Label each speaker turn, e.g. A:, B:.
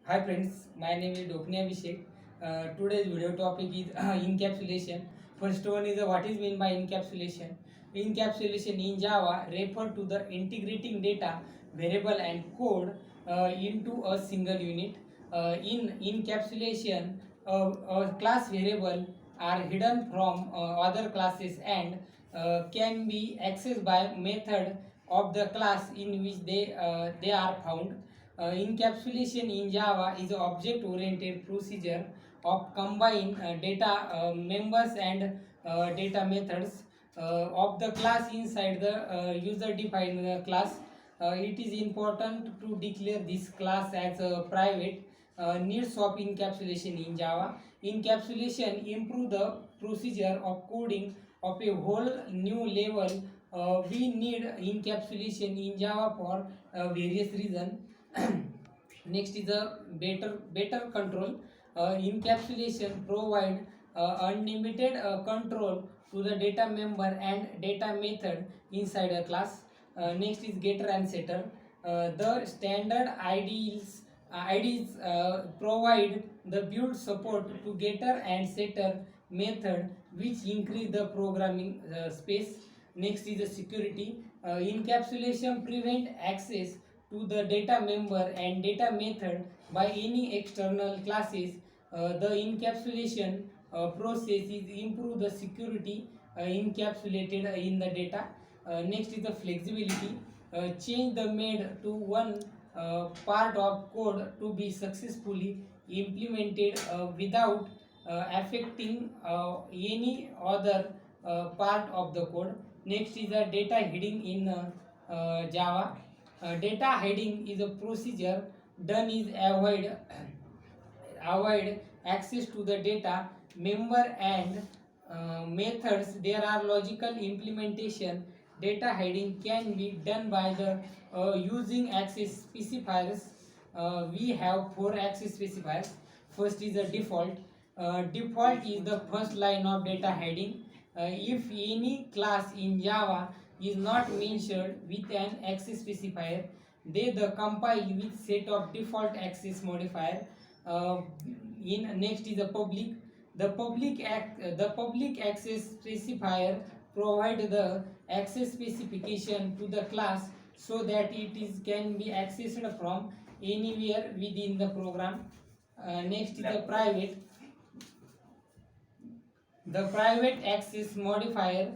A: Hi friends, my name is Dokni Abhishek. Today's video topic is encapsulation. First one is what is meant by encapsulation. Encapsulation in Java refer to the integrating data, variable and code into a single unit. In encapsulation, a class variable are hidden from other classes and can be accessed by method of the class in which they are found. Encapsulation in Java is an object-oriented procedure of combine data members and data methods of the class inside the user-defined class. It is important to declare this class as a private. Needs of encapsulation in Java. Encapsulation improve the procedure of coding of a whole new level. We need encapsulation in Java for various reasons. Next is a better control. Encapsulation provide unlimited control to the data member and data method inside a class. Next is getter and setter. The standard IDs provide the build support to getter and setter method, which increase the programming space. Next is the security. Encapsulation prevent access to the data member and data method by any external classes. The encapsulation process is improve the security encapsulated in the data. Next is the flexibility. Change the made to one part of code to be successfully implemented without affecting any other part of the code. Next is the data hiding in Java. Data hiding is a procedure done is avoid access to the data member and methods. There are logical implementation. Data hiding can be done by the using access specifiers. We have 4 access specifiers. First is the default. Default is the first line of data hiding. If any class in Java is not mentioned with an access specifier, they the compile with set of default access modifier. In next is the public. The public access specifier provide the access specification to the class so that it is can be accessed from anywhere within the program. Next is the private. The private access modifier